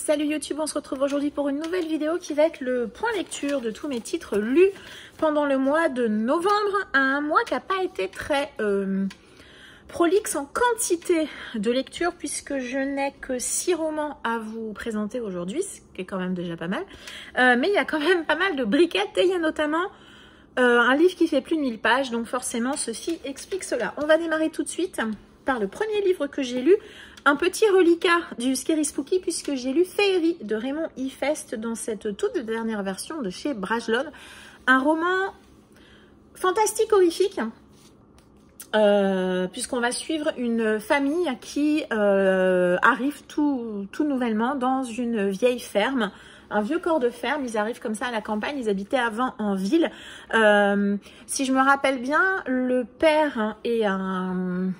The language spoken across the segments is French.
Salut YouTube, on se retrouve aujourd'hui pour une nouvelle vidéo qui va être le point lecture de tous mes titres lus pendant le mois de novembre. Un mois qui n'a pas été très prolixe en quantité de lecture puisque je n'ai que 6 romans à vous présenter aujourd'hui, ce qui est quand même déjà pas mal. Mais il y a quand même pas mal de briquettes et il y a notamment un livre qui fait plus de 1000 pages, donc forcément ceci explique cela. On va démarrer tout de suite par le premier livre que j'ai lu. Un petit reliquat du Scary Spooky puisque j'ai lu Féerie de Raymond Ifest dans cette toute dernière version de chez Brajlon. Un roman fantastique horrifique puisqu'on va suivre une famille qui arrive tout nouvellement dans une vieille ferme. Un vieux corps de ferme, ils arrivent comme ça à la campagne, ils habitaient avant en ville. Si je me rappelle bien, le père est un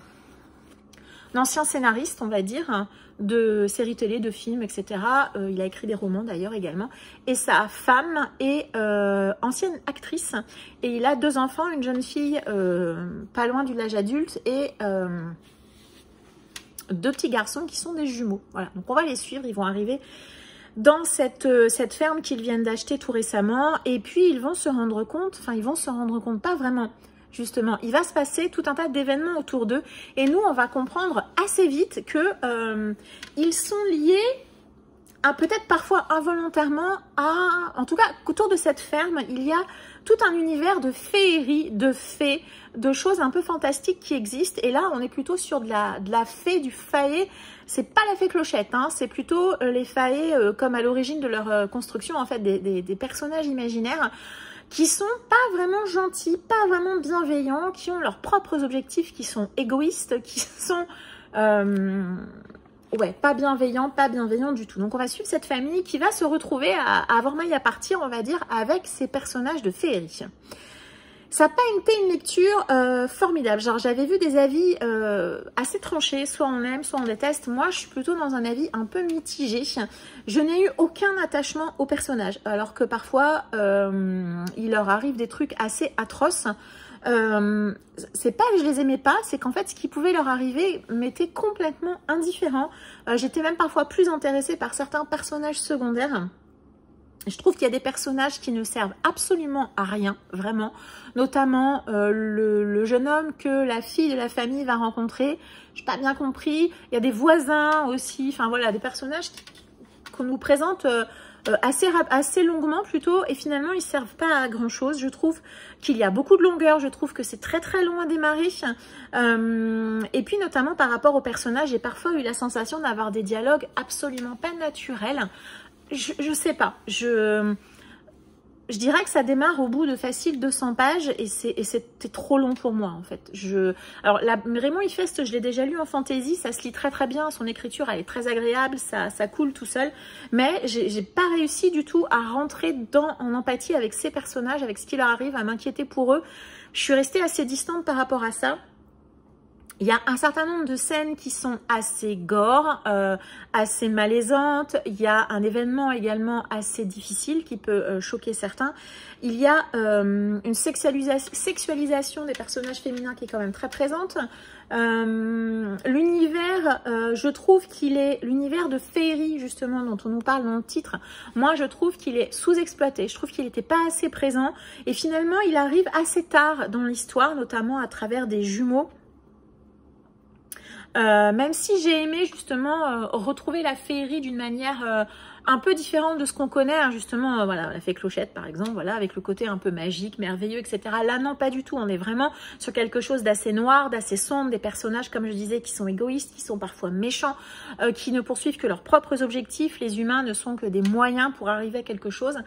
ancien scénariste, on va dire, de séries télé, de films, etc. Il a écrit des romans d'ailleurs également. Et sa femme est ancienne actrice. Et il a 2 enfants, une jeune fille pas loin de l'âge adulte et 2 petits garçons qui sont des jumeaux. Voilà, donc on va les suivre, ils vont arriver dans cette ferme qu'ils viennent d'acheter tout récemment. Et puis ils vont se rendre compte, enfin ils vont se rendre compte, pas vraiment. Justement, il va se passer tout un tas d'événements autour d'eux et nous, on va comprendre assez vite que ils sont liés, peut-être parfois involontairement, en tout cas, autour de cette ferme, il y a tout un univers de féerie, de fées, de choses un peu fantastiques qui existent. Et là, on est plutôt sur de la fée, du faé. C'est pas la fée clochette, hein, c'est plutôt les faés comme à l'origine de leur construction, en fait, des personnages imaginaires qui sont pas vraiment gentils, pas vraiment bienveillants, qui ont leurs propres objectifs, qui sont égoïstes, qui sont ouais, pas bienveillants du tout. Donc on va suivre cette famille qui va se retrouver à avoir maille à partir, on va dire, avec ces personnages de féerie. Ça n'a pas été une lecture formidable. Genre, j'avais vu des avis assez tranchés, soit on aime, soit on déteste. Moi, je suis plutôt dans un avis un peu mitigé. Je n'ai eu aucun attachement au personnage, alors que parfois, il leur arrive des trucs assez atroces. C'est pas que je les aimais pas, c'est qu'en fait, ce qui pouvait leur arriver m'était complètement indifférent. J'étais même parfois plus intéressée par certains personnages secondaires. Je trouve qu'il y a des personnages qui ne servent absolument à rien, vraiment. Notamment le jeune homme que la fille de la famille va rencontrer. Je n'ai pas bien compris. Il y a des voisins aussi. Enfin voilà, des personnages qu'on nous présente assez longuement plutôt. Et finalement, ils ne servent pas à grand chose. Je trouve qu'il y a beaucoup de longueur. Je trouve que c'est très très long à démarrer. Et puis notamment par rapport aux personnages, j'ai parfois eu la sensation d'avoir des dialogues absolument pas naturels. Je sais pas, je dirais que ça démarre au bout de facile 200 pages et c'était trop long pour moi en fait. Alors Raymond Ifest, je l'ai déjà lu en fantasy, ça se lit très très bien, son écriture elle est très agréable, ça coule tout seul, mais j'ai pas réussi du tout à rentrer en empathie avec ces personnages, avec ce qui leur arrive, à m'inquiéter pour eux. Je suis restée assez distante par rapport à ça. Il y a un certain nombre de scènes qui sont assez gore, assez malaisantes. Il y a un événement également assez difficile qui peut choquer certains. Il y a une sexualisation des personnages féminins qui est quand même très présente. L'univers, je trouve qu'il est l'univers de féerie justement dont on nous parle dans le titre. Moi, je trouve qu'il est sous-exploité. Je trouve qu'il n'était pas assez présent. Et finalement, il arrive assez tard dans l'histoire, notamment à travers des jumeaux. Même si j'ai aimé justement retrouver la féerie d'une manière un peu différente de ce qu'on connaît, hein, justement, voilà, la fée clochette par exemple, voilà, avec le côté un peu magique, merveilleux, etc. Là non, pas du tout, on est vraiment sur quelque chose d'assez noir, d'assez sombre, des personnages, comme je disais, qui sont égoïstes, qui sont parfois méchants, qui ne poursuivent que leurs propres objectifs, les humains ne sont que des moyens pour arriver à quelque chose.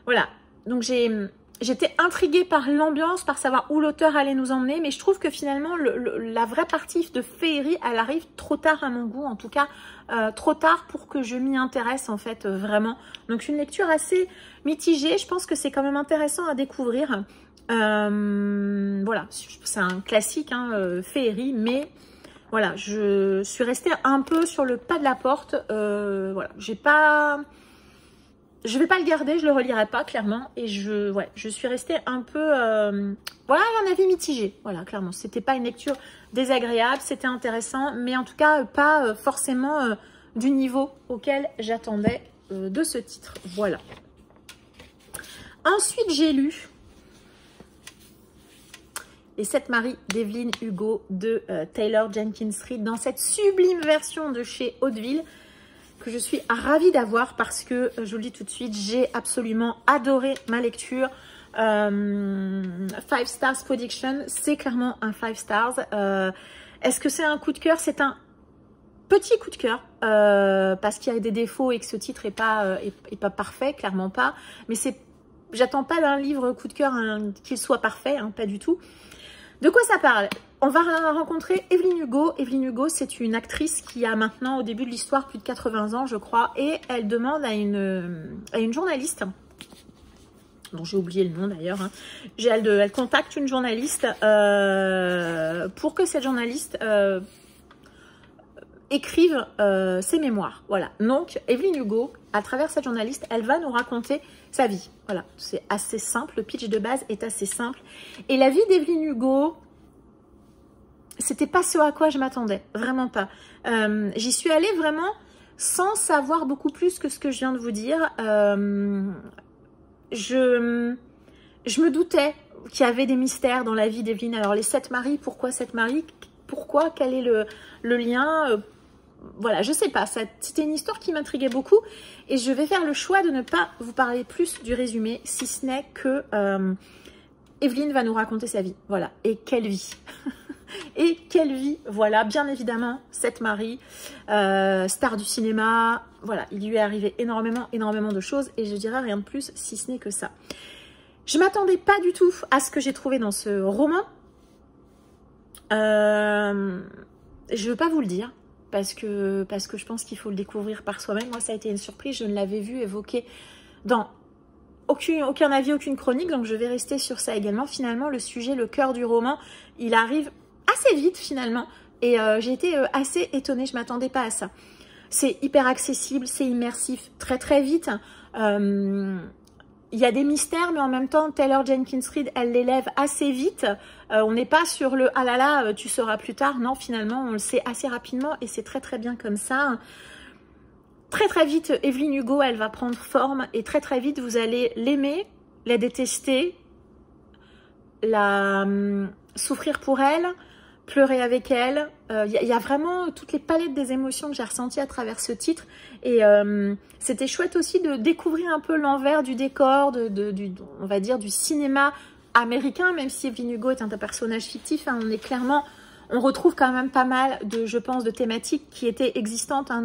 Voilà, donc j'étais intriguée par l'ambiance, par savoir où l'auteur allait nous emmener, mais je trouve que finalement, la vraie partie de féerie, elle arrive trop tard à mon goût, en tout cas, trop tard pour que je m'y intéresse, en fait, vraiment. Donc, une lecture assez mitigée, je pense que c'est quand même intéressant à découvrir. Voilà, c'est un classique, hein, féerie, mais voilà, je suis restée un peu sur le pas de la porte. Voilà, je vais pas le garder, je le relirai pas clairement et je suis restée un peu voilà, un avis mitigé. Voilà, clairement, c'était pas une lecture désagréable, c'était intéressant, mais en tout cas pas forcément du niveau auquel j'attendais de ce titre. Voilà. Ensuite, j'ai lu Les 7 maris d'Evelyn Hugo de Taylor Jenkins Reid dans cette sublime version de chez Hauteville que je suis ravie d'avoir parce que, je vous le dis tout de suite, j'ai absolument adoré ma lecture. 5 stars prediction, c'est clairement un 5 stars. Est-ce que c'est un coup de cœur? C'est un petit coup de cœur parce qu'il y a des défauts et que ce titre est pas parfait, clairement pas. Mais j'attends pas d'un livre coup de cœur qu'il soit parfait, hein, pas du tout. De quoi ça parle? On va rencontrer Evelyn Hugo. Evelyn Hugo, c'est une actrice qui a maintenant, au début de l'histoire, plus de 80 ans, je crois. Et elle demande à une journaliste, dont j'ai oublié le nom d'ailleurs, hein. Elle contacte une journaliste pour que cette journaliste écrive ses mémoires. Voilà. Donc, Evelyn Hugo, à travers cette journaliste, elle va nous raconter sa vie. Voilà. C'est assez simple. Le pitch de base est assez simple. Et la vie d'Evelyn Hugo, c'était pas ce à quoi je m'attendais. Vraiment pas. J'y suis allée vraiment sans savoir beaucoup plus que ce que je viens de vous dire. Je me doutais qu'il y avait des mystères dans la vie d'Evelyn. Alors, les 7 maris, pourquoi 7 maris? Pourquoi? Quel est le lien? Voilà, je sais pas. C'était une histoire qui m'intriguait beaucoup. Et je vais faire le choix de ne pas vous parler plus du résumé, si ce n'est que Evelyn va nous raconter sa vie. Voilà. Et quelle vie! Et quelle vie! Voilà, bien évidemment, 7 maris, star du cinéma. Voilà, il lui est arrivé énormément de choses. Et je dirais rien de plus, si ce n'est que ça. Je ne m'attendais pas du tout à ce que j'ai trouvé dans ce roman. Je ne veux pas vous le dire. Parce que je pense qu'il faut le découvrir par soi-même. Moi, ça a été une surprise. Je ne l'avais vu évoqué dans aucun avis, aucune chronique. Donc, je vais rester sur ça également. Finalement, le sujet, le cœur du roman, il arrive assez vite finalement. Et j'ai été assez étonnée. Je ne m'attendais pas à ça. C'est hyper accessible, c'est immersif très très vite. Il y a des mystères, mais en même temps, Taylor Jenkins Reid, elle l'élève assez vite. On n'est pas sur le « ah là là, tu sauras plus tard ». Non, finalement, on le sait assez rapidement et c'est très très bien comme ça. Très très vite, Evelyn Hugo, elle va prendre forme et très très vite, vous allez l'aimer, la détester, souffrir pour elle, pleurer avec elle. Y a vraiment toutes les palettes des émotions que j'ai ressenties à travers ce titre. Et c'était chouette aussi de découvrir un peu l'envers du décor, on va dire, du cinéma américain, même si Evelyn Hugo est un personnage fictif. Hein, on retrouve quand même pas mal je pense, de thématiques qui étaient existantes hein,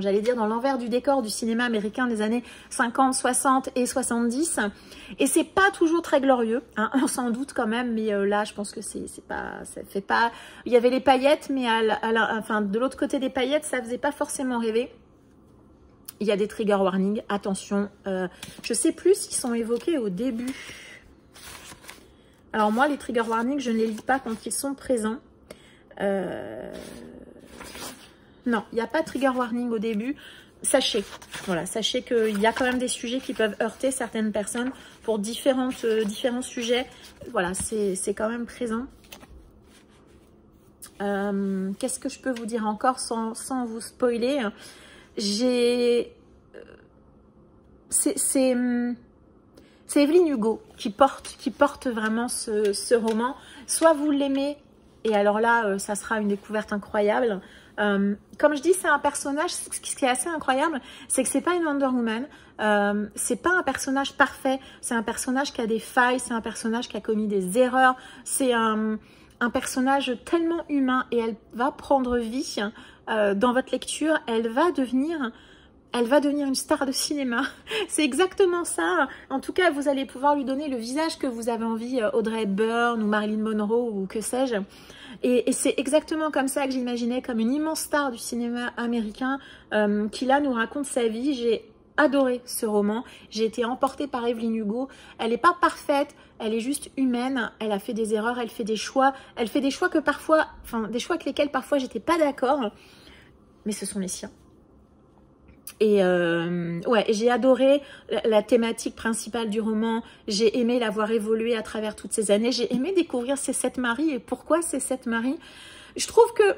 j'allais dire, dans l'envers du décor du cinéma américain des années 50, 60 et 70. Et c'est pas toujours très glorieux, hein, on s'en doute quand même, mais là, je pense que ça fait pas... Il y avait les paillettes, mais enfin, de l'autre côté des paillettes, ça faisait pas forcément rêver. Il y a des trigger warnings, attention. Je sais plus s'ils sont évoqués au début. Alors moi, les trigger warnings, je ne les lis pas quand ils sont présents. Non, il n'y a pas de trigger warning au début. Sachez, voilà, sachez qu'il y a quand même des sujets qui peuvent heurter certaines personnes pour différents sujets. Voilà, c'est quand même présent. Qu'est-ce que je peux vous dire encore sans vous spoiler? C'est Evelyn Hugo qui porte vraiment ce roman. Soit vous l'aimez, et alors là, ça sera une découverte incroyable. Comme je dis, c'est un personnage, ce qui est assez incroyable, c'est que c'est pas une Wonder Woman, c'est pas un personnage parfait, c'est un personnage qui a des failles, c'est un personnage qui a commis des erreurs, c'est un personnage tellement humain et elle va prendre vie dans votre lecture, elle va devenir une star de cinéma. C'est exactement ça. En tout cas, vous allez pouvoir lui donner le visage que vous avez envie, Audrey Hepburn ou Marilyn Monroe ou que sais-je. Et c'est exactement comme ça que j'imaginais, comme une immense star du cinéma américain qui là nous raconte sa vie. J'ai adoré ce roman. J'ai été emportée par Evelyn Hugo. Elle n'est pas parfaite, elle est juste humaine. Elle a fait des erreurs, elle fait des choix. Elle fait des choix que parfois, enfin des choix avec lesquels parfois j'étais pas d'accord, mais ce sont les siens. Et ouais, j'ai adoré la thématique principale du roman. J'ai aimé la voir évoluer à travers toutes ces années. J'ai aimé découvrir ces 7 maris et pourquoi ces 7 maris. Je trouve que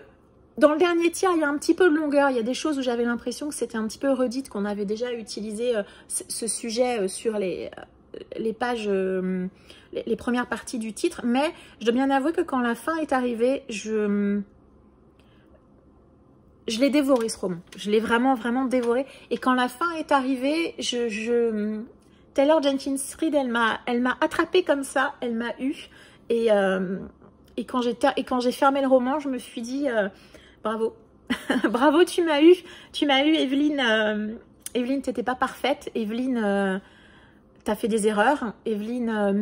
Dans le dernier tiers, il y a un petit peu de longueur. Il y a des choses où j'avais l'impression que c'était un petit peu redite, qu'on avait déjà utilisé ce sujet sur les pages, les premières parties du titre. Mais je dois bien avouer que quand la fin est arrivée, je l'ai dévoré, ce roman. Je l'ai vraiment, vraiment dévoré. Et quand la fin est arrivée, Taylor Jenkins Reid, elle m'a attrapée comme ça. Elle m'a eu. Et quand j'ai fermé le roman, je me suis dit... bravo, bravo, tu m'as eu, Evelyne. Evelyne, t'étais pas parfaite. Evelyne, t'as fait des erreurs. Evelyne,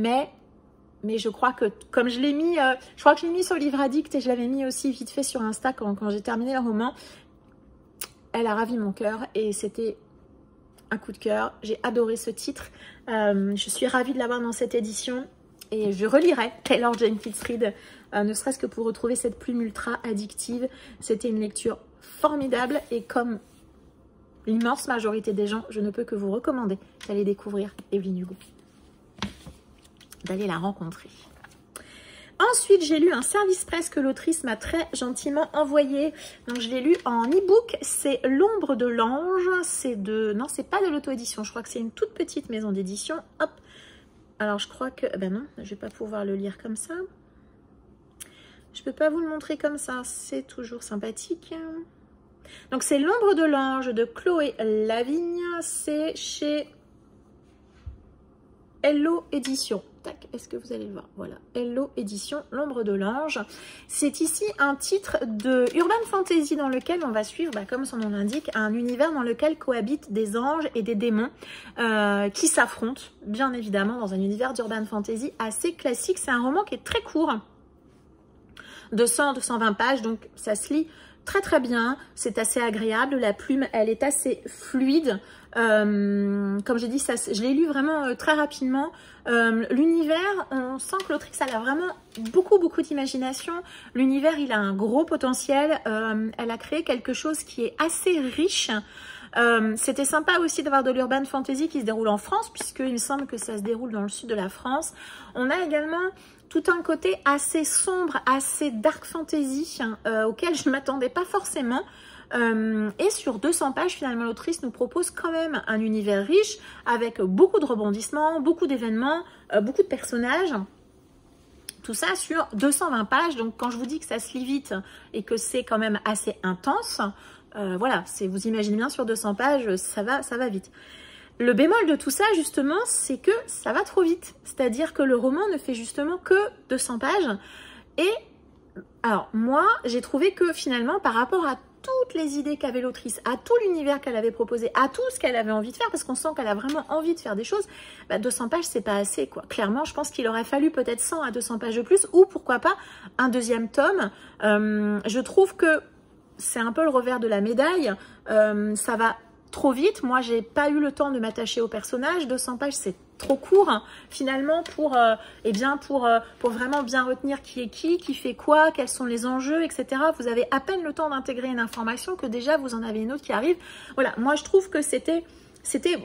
mais je crois que comme je l'ai mis, je crois que je l'ai mis sur Livre Addict et je l'avais mis aussi vite fait sur Insta quand j'ai terminé le roman. Elle a ravi mon cœur et c'était un coup de cœur. J'ai adoré ce titre. Je suis ravie de l'avoir dans cette édition. Et je relirai Taylor Jenkins Reid, ne serait-ce que pour retrouver cette plume ultra addictive. C'était une lecture formidable et comme l'immense majorité des gens, je ne peux que vous recommander d'aller découvrir Evelyne Hugo, d'aller la rencontrer. Ensuite, j'ai lu un service presse que l'autrice m'a très gentiment envoyé. Donc, je l'ai lu en e-book. C'est L'ombre de l'ange. C'est de... Non, c'est pas de l'auto-édition. Je crois que c'est une toute petite maison d'édition. Hop. Alors, je crois que... Ben non, je vais pas pouvoir le lire comme ça. Je peux pas vous le montrer comme ça. C'est toujours sympathique. Donc, c'est L'ombre de l'ange de Chloé Lavigne. C'est chez Hello Édition. Tac, est-ce que vous allez le voir? Voilà, Hello Édition, L'ombre de l'ange. C'est ici un titre de Urban Fantasy dans lequel on va suivre, comme son nom l'indique, un univers dans lequel cohabitent des anges et des démons qui s'affrontent, bien évidemment, dans un univers d'Urban Fantasy assez classique. C'est un roman qui est très court, 200-220 pages, donc ça se lit très très bien, c'est assez agréable, la plume elle est assez fluide, comme j'ai dit, ça, je l'ai lu vraiment très rapidement. L'univers, on sent que l'autrice elle a vraiment beaucoup d'imagination, l'univers il a un gros potentiel, elle a créé quelque chose qui est assez riche. C'était sympa aussi d'avoir de l'urban fantasy qui se déroule en France, puisqu'il me semble que ça se déroule dans le sud de la France. On a également tout un côté assez sombre, assez dark fantasy, auquel je ne m'attendais pas forcément. Et sur 200 pages, finalement, l'autrice nous propose quand même un univers riche, avec beaucoup de rebondissements, beaucoup d'événements, beaucoup de personnages. Tout ça sur 220 pages. Donc, quand je vous dis que ça se lit vite et que c'est quand même assez intense, voilà, vous imaginez bien sur 200 pages, ça va vite. Le bémol de tout ça, justement, c'est que ça va trop vite. C'est-à-dire que le roman ne fait justement que 200 pages. Et alors, moi, j'ai trouvé que finalement, par rapport à toutes les idées qu'avait l'autrice, à tout l'univers qu'elle avait proposé, à tout ce qu'elle avait envie de faire, parce qu'on sent qu'elle a vraiment envie de faire des choses, 200 pages, c'est pas assez, quoi. Clairement, je pense qu'il aurait fallu peut-être 100 à 200 pages de plus, ou pourquoi pas un deuxième tome. Je trouve que c'est un peu le revers de la médaille. Ça va trop vite. Moi, j'ai pas eu le temps de m'attacher au personnage. 200 pages, c'est trop court, hein, finalement, pour vraiment bien retenir qui est qui fait quoi, quels sont les enjeux, etc. Vous avez à peine le temps d'intégrer une information que déjà, vous en avez une autre qui arrive. Voilà, moi, je trouve que c'était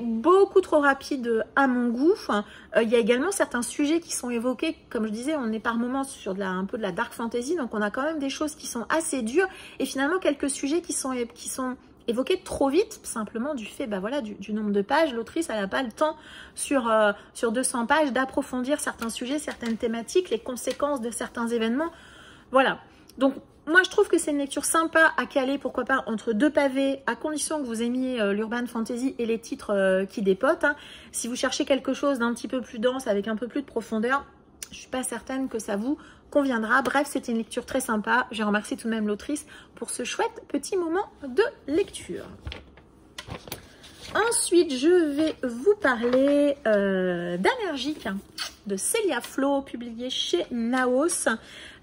beaucoup trop rapide à mon goût. Il y a également certains sujets qui sont évoqués. Comme je disais, on est par moments sur un peu de la dark fantasy, donc on a quand même des choses qui sont assez dures. Et finalement, quelques sujets qui sont évoqués trop vite, simplement du fait voilà, du nombre de pages. L'autrice, elle n'a pas le temps sur 200 pages d'approfondir certains sujets, certaines thématiques, les conséquences de certains événements. Voilà. Donc, moi, je trouve que c'est une lecture sympa à caler, pourquoi pas, entre deux pavés, à condition que vous aimiez l'urban fantasy et les titres qui dépotent. Hein. Si vous cherchez quelque chose d'un petit peu plus dense, avec un peu plus de profondeur, je ne suis pas certaine que ça vous conviendra. Bref, c'était une lecture très sympa. Je remercie tout de même l'autrice pour ce chouette petit moment de lecture. Ensuite, je vais vous parler d'Allergique de Célia Flo, publié chez Naos.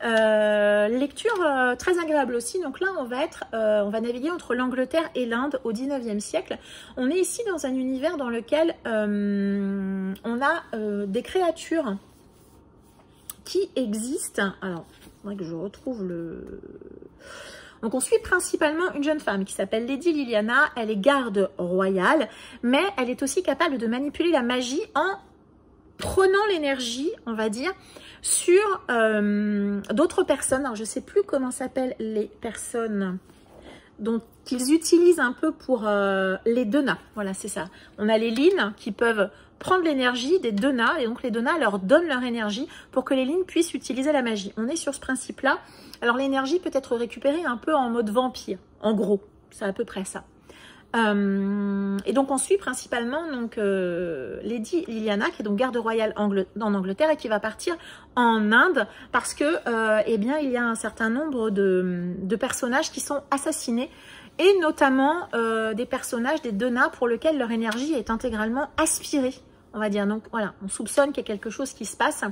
Lecture très agréable aussi. Donc là, on va naviguer entre l'Angleterre et l'Inde au 19e siècle. On est ici dans un univers dans lequel on a des créatures qui existent. Alors, il faudrait que je retrouve le... Donc, on suit principalement une jeune femme qui s'appelle Lady Liliana. Elle est garde royale, mais elle est aussi capable de manipuler la magie en prenant l'énergie, on va dire, sur d'autres personnes. Alors, je ne sais plus comment s'appellent les personnes dont ils utilisent un peu pour les Dona. Voilà, c'est ça. On a les Lines qui peuvent prendre l'énergie des Dona, et donc les Dona leur donnent leur énergie pour que les Lines puissent utiliser la magie. On est sur ce principe-là. Alors, l'énergie peut être récupérée un peu en mode vampire, en gros. C'est à peu près ça. Et donc on suit principalement donc Lady Liliana, qui est donc garde royale en Angleterre et qui va partir en Inde parce que eh bien il y a un certain nombre de personnages qui sont assassinés, et notamment des personnages des Dona pour lesquels leur énergie est intégralement aspirée, on va dire. Donc voilà, on soupçonne qu'il y a quelque chose qui se passe.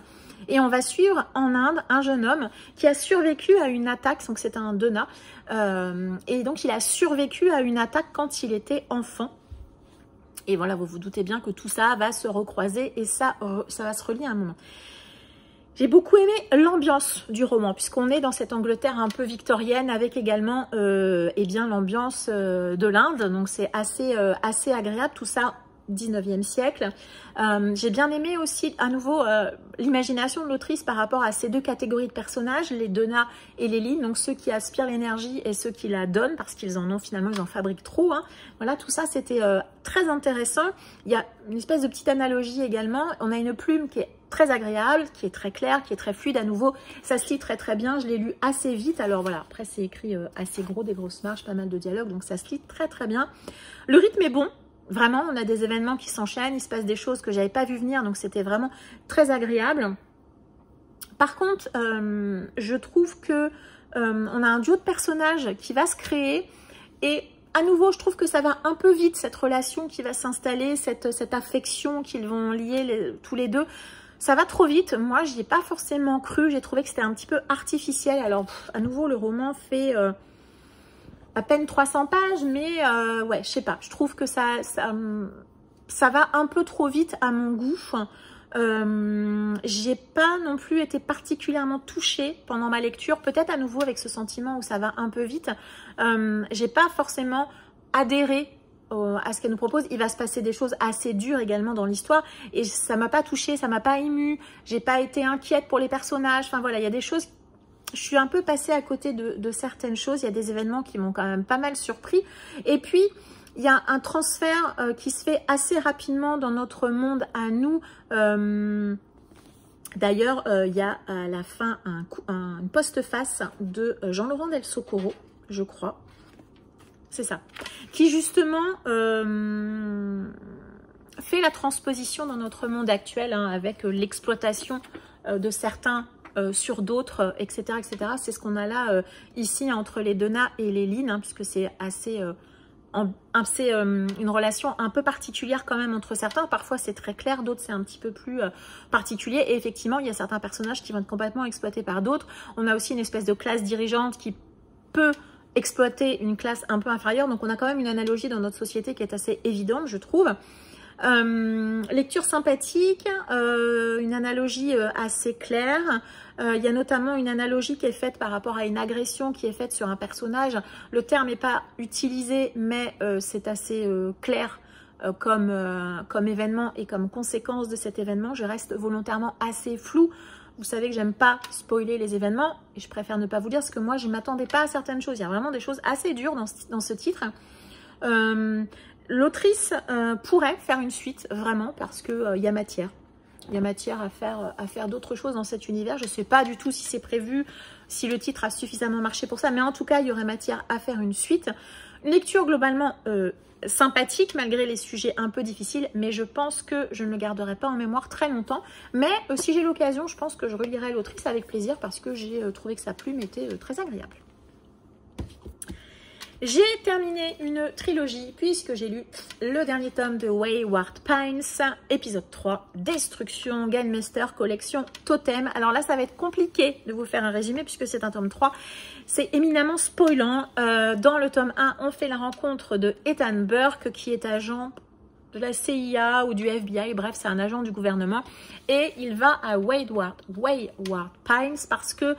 Et on va suivre en Inde un jeune homme qui a survécu à une attaque, donc c'est un Dona, et donc il a survécu à une attaque quand il était enfant. Et voilà, vous vous doutez bien que tout ça va se recroiser et ça va se relier à un moment. J'ai beaucoup aimé l'ambiance du roman, puisqu'on est dans cette Angleterre un peu victorienne, avec également eh bien l'ambiance de l'Inde, donc c'est assez agréable, tout ça 19e siècle. J'ai bien aimé aussi à nouveau l'imagination de l'autrice par rapport à ces deux catégories de personnages, les Dona et les Lines, donc ceux qui aspirent l'énergie et ceux qui la donnent parce qu'ils en ont finalement, ils en fabriquent trop. Hein. Voilà, tout ça c'était très intéressant. Il y a une espèce de petite analogie également. On a une plume qui est très agréable, qui est très claire, qui est très fluide. À nouveau, ça se lit très très bien. Je l'ai lu assez vite. Alors voilà, après c'est écrit assez gros, des grosses marges, pas mal de dialogues, donc ça se lit très très bien. Le rythme est bon. Vraiment, on a des événements qui s'enchaînent, il se passe des choses que j'avais pas vu venir, donc c'était vraiment très agréable. Par contre, je trouve que on a un duo de personnages qui va se créer, et à nouveau, je trouve que ça va un peu vite, cette relation qui va s'installer, cette affection qu'ils vont lier tous les deux. Ça va trop vite. Moi, j'y ai pas forcément cru. J'ai trouvé que c'était un petit peu artificiel. Alors, à nouveau, le roman fait à peine 300 pages, mais ouais, je sais pas. Je trouve que ça va un peu trop vite à mon goût. J'ai pas non plus été particulièrement touchée pendant ma lecture. Peut-être à nouveau avec ce sentiment où ça va un peu vite. J'ai pas forcément adhéré à ce qu'elle nous propose. Il va se passer des choses assez dures également dans l'histoire, et ça m'a pas touchée, ça m'a pas émue. J'ai pas été inquiète pour les personnages. Enfin voilà, il y a des choses. Je suis un peu passée à côté de certaines choses. Il y a des événements qui m'ont quand même pas mal surpris. Et puis, il y a un transfert qui se fait assez rapidement dans notre monde à nous. D'ailleurs, il y a à la fin une postface de Jean-Laurent Del Socorro, je crois. C'est ça. Qui justement fait la transposition dans notre monde actuel, hein, avec l'exploitation de certains sur d'autres, etc. etc. C'est ce qu'on a là, ici, entre les Dona et les Lines, hein, puisque c'est assez... une relation un peu particulière quand même entre certains. Parfois c'est très clair, d'autres c'est un petit peu plus particulier. Et effectivement, il y a certains personnages qui vont être complètement exploités par d'autres. On a aussi une espèce de classe dirigeante qui peut exploiter une classe un peu inférieure. Donc on a quand même une analogie dans notre société qui est assez évidente, je trouve. Lecture sympathique, une analogie assez claire. Il y a notamment une analogie qui est faite par rapport à une agression qui est faite sur un personnage. Le terme n'est pas utilisé, mais c'est assez clair comme événement et comme conséquence de cet événement. Je reste volontairement assez floue. Vous savez que j'aime pas spoiler les événements et je préfère ne pas vous dire parce que moi je ne m'attendais pas à certaines choses. Il y a vraiment des choses assez dures dans ce titre. L'autrice pourrait faire une suite, vraiment, parce qu'il y a matière. Il y a matière à faire d'autres choses dans cet univers. Je ne sais pas du tout si c'est prévu, si le titre a suffisamment marché pour ça, mais en tout cas, il y aurait matière à faire une suite. Une lecture globalement sympathique, malgré les sujets un peu difficiles, mais je pense que je ne le garderai pas en mémoire très longtemps. Mais si j'ai l'occasion, je pense que je relirai l'autrice avec plaisir, parce que j'ai trouvé que sa plume était très agréable. J'ai terminé une trilogie puisque j'ai lu le dernier tome de Wayward Pines, épisode 3, Destruction, Gunmaster, collection Totem. Alors là, ça va être compliqué de vous faire un résumé puisque c'est un tome 3. C'est éminemment spoilant. Dans le tome 1, on fait la rencontre de Ethan Burke qui est agent la CIA ou du FBI, bref, c'est un agent du gouvernement, et il va à Wayward Pines parce que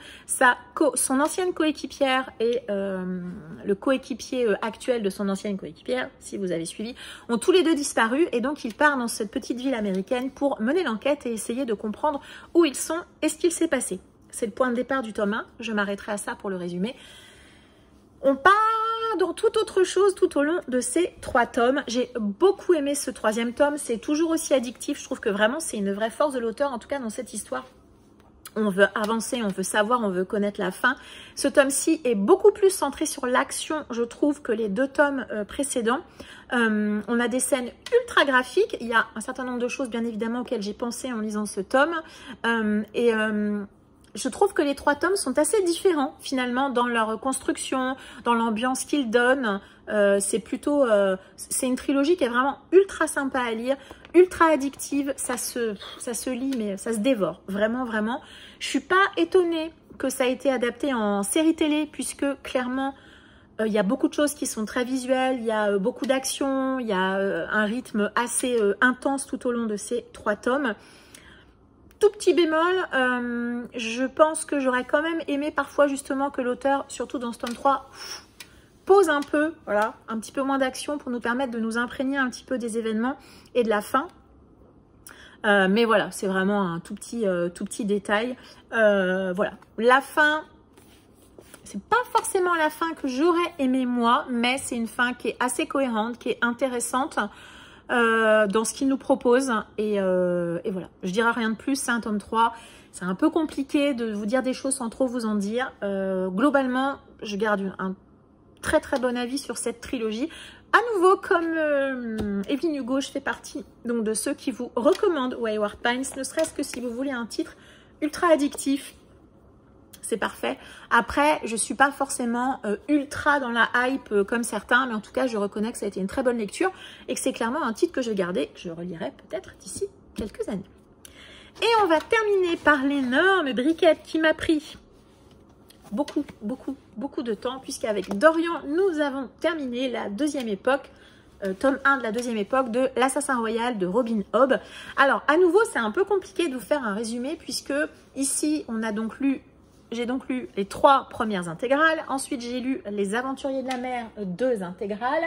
son ancienne coéquipière et le coéquipier actuel de son ancienne coéquipière, si vous avez suivi, ont tous les deux disparu, et donc il part dans cette petite ville américaine pour mener l'enquête et essayer de comprendre où ils sont et ce qu'il s'est passé. C'est le point de départ du tome 1, je m'arrêterai à ça pour le résumé. On part dans toute autre chose tout au long de ces 3 tomes. J'ai beaucoup aimé ce 3e tome, c'est toujours aussi addictif, je trouve que vraiment c'est une vraie force de l'auteur, en tout cas dans cette histoire. On veut avancer, on veut savoir, on veut connaître la fin. Ce tome-ci est beaucoup plus centré sur l'action, je trouve, que les 2 tomes précédents. On a des scènes ultra graphiques, il y a un certain nombre de choses bien évidemment auxquelles j'ai pensé en lisant ce tome. Je trouve que les 3 tomes sont assez différents finalement dans leur construction, dans l'ambiance qu'ils donnent. C'est une trilogie qui est vraiment ultra sympa à lire, ultra addictive. Ça se lit, mais ça se dévore. Vraiment, vraiment. Je suis pas étonnée que ça ait été adapté en série télé puisque clairement, il y a beaucoup de choses qui sont très visuelles, il y a beaucoup d'action, il y a un rythme assez intense tout au long de ces 3 tomes. Tout petit bémol, je pense que j'aurais quand même aimé parfois justement que l'auteur, surtout dans ce tome 3, pose un peu, voilà, un petit peu moins d'action pour nous permettre de nous imprégner un petit peu des événements et de la fin. Mais voilà, c'est vraiment un tout petit détail. Voilà, la fin, c'est pas forcément la fin que j'aurais aimé moi, mais c'est une fin qui est assez cohérente, qui est intéressante. Dans ce qu'il nous propose et voilà, je dirais rien de plus, c'est un tome 3, c'est un peu compliqué de vous dire des choses sans trop vous en dire. Globalement, je garde un très très bon avis sur cette trilogie. À nouveau, comme Evelyne Hugo, je fais partie donc de ceux qui vous recommandent Wayward Pines, ne serait-ce que si vous voulez un titre ultra addictif. C'est parfait. Après, je ne suis pas forcément ultra dans la hype comme certains, mais en tout cas, je reconnais que ça a été une très bonne lecture et que c'est clairement un titre que je vais garder, que je relirai peut-être d'ici quelques années. Et on va terminer par l'énorme briquette qui m'a pris beaucoup de temps, puisqu'avec Dorian, nous avons terminé la 2e époque, tome 1 de la 2e époque de l'Assassin Royal de Robin Hobb. Alors, à nouveau, c'est un peu compliqué de vous faire un résumé, puisque ici, j'ai donc lu les 3 premières intégrales. Ensuite, j'ai lu Les Aventuriers de la Mer, 2 intégrales.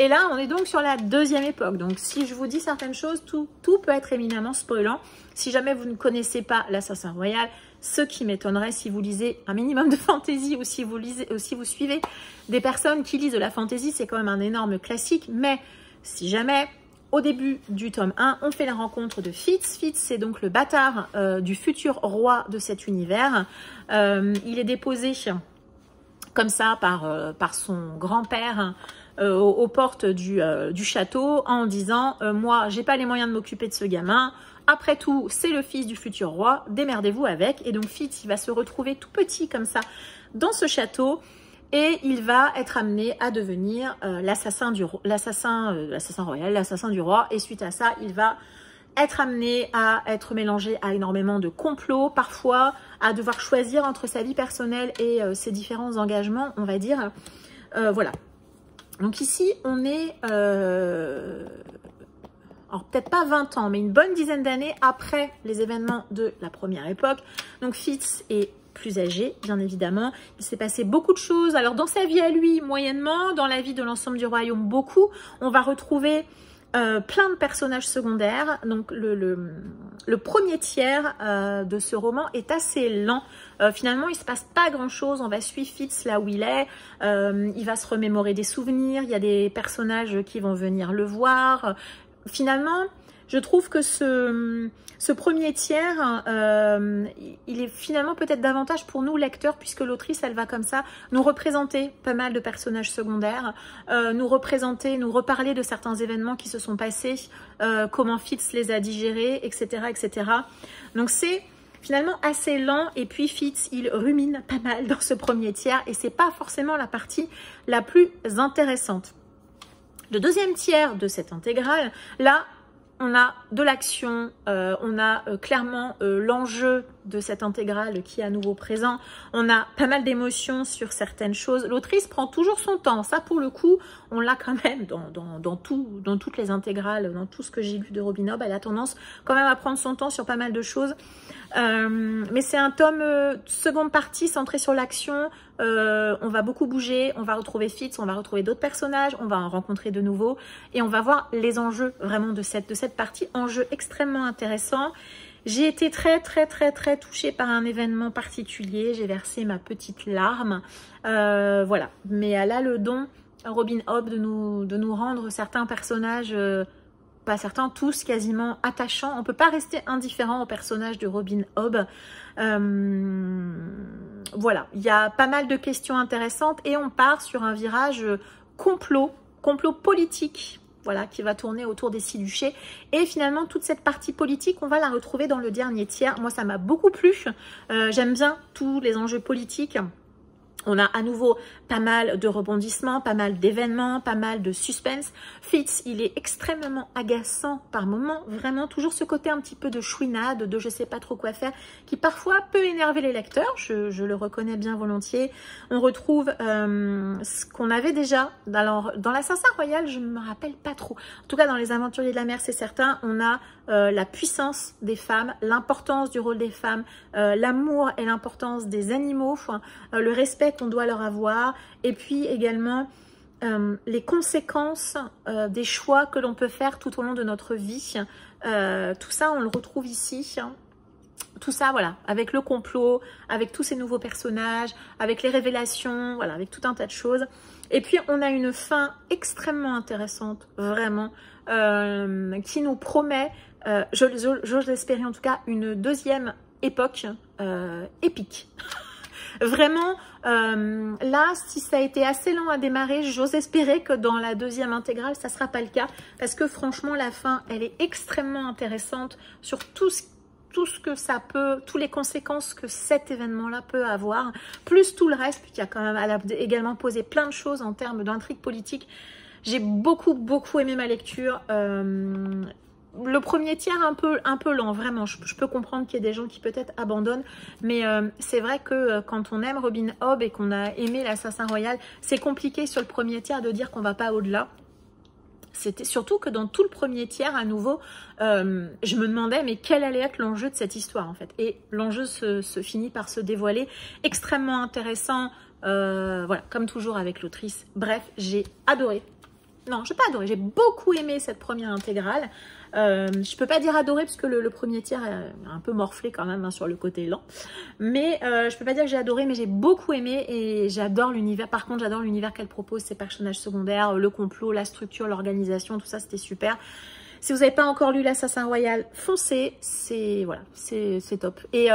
Et là, on est donc sur la 2e époque. Donc, si je vous dis certaines choses, tout peut être éminemment spoilant. Si jamais vous ne connaissez pas l'Assassin Royal, ce qui m'étonnerait si vous lisez un minimum de fantasy ou si vous suivez des personnes qui lisent de la fantasy, c'est quand même un énorme classique. Mais si jamais... Au début du tome 1, on fait la rencontre de Fitz. Fitz, c'est donc le bâtard du futur roi de cet univers. Il est déposé comme ça par son grand-père aux portes du château en disant « Moi, j'ai pas les moyens de m'occuper de ce gamin. Après tout, c'est le fils du futur roi. Démerdez-vous avec. » Et donc Fitz, il va se retrouver tout petit comme ça dans ce château. Et il va être amené à devenir l'assassin royal, l'assassin du roi. Et suite à ça, il va être amené à être mélangé à énormément de complots, parfois à devoir choisir entre sa vie personnelle et ses différents engagements, on va dire. Voilà. Donc ici, on est... alors peut-être pas 20 ans, mais une bonne dizaine d'années après les événements de la première époque. Donc Fitz est plus âgé, bien évidemment. Il s'est passé beaucoup de choses. Alors, dans sa vie à lui, moyennement. Dans la vie de l'ensemble du royaume, beaucoup. On va retrouver plein de personnages secondaires. Donc, le premier tiers de ce roman est assez lent. Finalement, il ne se passe pas grand-chose. On va suivre Fitz là où il est. Il va se remémorer des souvenirs. Il y a des personnages qui vont venir le voir. Finalement, je trouve que ce premier tiers, il est finalement peut-être davantage pour nous lecteurs, puisque l'autrice, elle va comme ça nous représenter pas mal de personnages secondaires, nous reparler de certains événements qui se sont passés, comment Fitz les a digérés, etc. etc. Donc c'est finalement assez lent, et puis Fitz, il rumine pas mal dans ce premier tiers, et c'est pas forcément la partie la plus intéressante. Le deuxième tiers de cette intégrale, là, on a de l'action, on a clairement l'enjeu de cette intégrale qui est à nouveau présent. On a pas mal d'émotions sur certaines choses. L'autrice prend toujours son temps. Ça, pour le coup, on l'a quand même dans toutes les intégrales, dans tout ce que j'ai lu de Robin Hobb. Elle a tendance quand même à prendre son temps sur pas mal de choses. Mais c'est un tome seconde partie centré sur l'action. On va beaucoup bouger, on va retrouver Fitz, on va retrouver d'autres personnages, on va en rencontrer de nouveaux et on va voir les enjeux vraiment de cette partie, enjeux extrêmement intéressants. J'ai été très touchée par un événement particulier, j'ai versé ma petite larme, voilà. Mais elle a le don, Robin Hobb, de nous rendre certains personnages, pas certains, tous quasiment attachants. On ne peut pas rester indifférent au personnage de Robin Hobb. Voilà, il y a pas mal de questions intéressantes et on part sur un virage complot politique, voilà, qui va tourner autour des 6 duchés. Et finalement, toute cette partie politique, on va la retrouver dans le dernier tiers. Moi, ça m'a beaucoup plu. J'aime bien tous les enjeux politiques. On a à nouveau pas mal de rebondissements, pas mal d'événements, pas mal de suspense. Fitz, il est extrêmement agaçant par moments, vraiment toujours ce côté un petit peu de chouinade, de je sais pas trop quoi faire, qui parfois peut énerver les lecteurs, je le reconnais bien volontiers. On retrouve ce qu'on avait déjà, alors dans l'Assassin Royal, je ne me rappelle pas trop. En tout cas, dans les Aventuriers de la Mer, c'est certain, on a la puissance des femmes, l'importance du rôle des femmes, l'amour et l'importance des animaux, le respect qu'on doit leur avoir, et puis également les conséquences des choix que l'on peut faire tout au long de notre vie. Tout ça, on le retrouve ici. Tout ça, voilà, avec le complot, avec tous ces nouveaux personnages, avec les révélations, voilà, avec tout un tas de choses. Et puis, on a une fin extrêmement intéressante, vraiment, qui nous promet, j'ose l'espérer en tout cas, une deuxième époque épique. Vraiment, là, si ça a été assez lent à démarrer, j'ose espérer que dans la deuxième intégrale, ça ne sera pas le cas. Parce que franchement, la fin, elle est extrêmement intéressante sur tout ce que ça peut, toutes les conséquences que cet événement-là peut avoir. Plus tout le reste, puis elle a également posé plein de choses en termes d'intrigue politique. J'ai beaucoup aimé ma lecture. Le premier tiers un peu lent, vraiment. Je peux comprendre qu'il y ait des gens qui peut-être abandonnent, mais c'est vrai que quand on aime Robin Hobb et qu'on a aimé l'Assassin Royal, c'est compliqué sur le premier tiers de dire qu'on va pas au-delà. C'était surtout que dans tout le premier tiers, à nouveau, je me demandais mais quel allait être l'enjeu de cette histoire en fait. Et l'enjeu se finit par se dévoiler, extrêmement intéressant, voilà, comme toujours avec l'autrice. Bref, j'ai adoré. Non, j'ai pas adoré, j'ai beaucoup aimé cette première intégrale. Je peux pas dire adoré parce que le premier tiers est un peu morflé quand même, hein, sur le côté lent. Mais je peux pas dire que j'ai adoré, mais j'ai beaucoup aimé et j'adore l'univers. Par contre, j'adore l'univers qu'elle propose, ses personnages secondaires, le complot, la structure, l'organisation, tout ça, c'était super. Si vous n'avez pas encore lu l'Assassin Royal, foncez, c'est voilà, c'est top. Et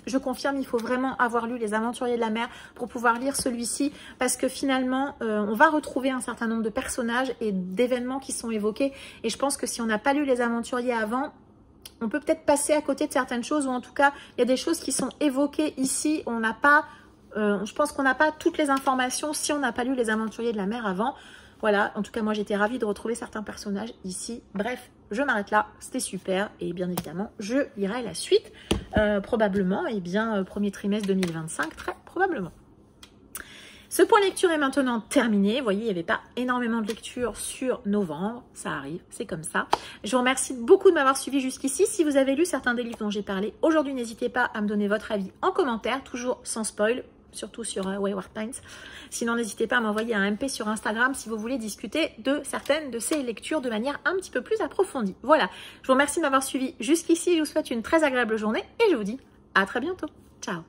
je confirme, il faut vraiment avoir lu Les Aventuriers de la Mer pour pouvoir lire celui-ci, parce que finalement, on va retrouver un certain nombre de personnages et d'événements qui sont évoqués. Et je pense que si on n'a pas lu Les Aventuriers avant, on peut peut-être passer à côté de certaines choses, ou en tout cas, il y a des choses qui sont évoquées ici. On n'a pas, je pense qu'on n'a pas toutes les informations si on n'a pas lu Les Aventuriers de la Mer avant. Voilà, en tout cas, moi, j'étais ravie de retrouver certains personnages ici. Bref, je m'arrête là, c'était super. Et bien évidemment, je lirai la suite, probablement, et bien, premier trimestre 2025, très probablement. Ce point lecture est maintenant terminé. Vous voyez, il n'y avait pas énormément de lecture sur novembre. Ça arrive, c'est comme ça. Je vous remercie beaucoup de m'avoir suivi jusqu'ici. Si vous avez lu certains des livres dont j'ai parlé aujourd'hui, n'hésitez pas à me donner votre avis en commentaire, toujours sans spoil, surtout sur Wayward Pines. Sinon, n'hésitez pas à m'envoyer un MP sur Instagram si vous voulez discuter de certaines de ces lectures de manière un petit peu plus approfondie. Voilà, je vous remercie de m'avoir suivi jusqu'ici. Je vous souhaite une très agréable journée et je vous dis à très bientôt. Ciao.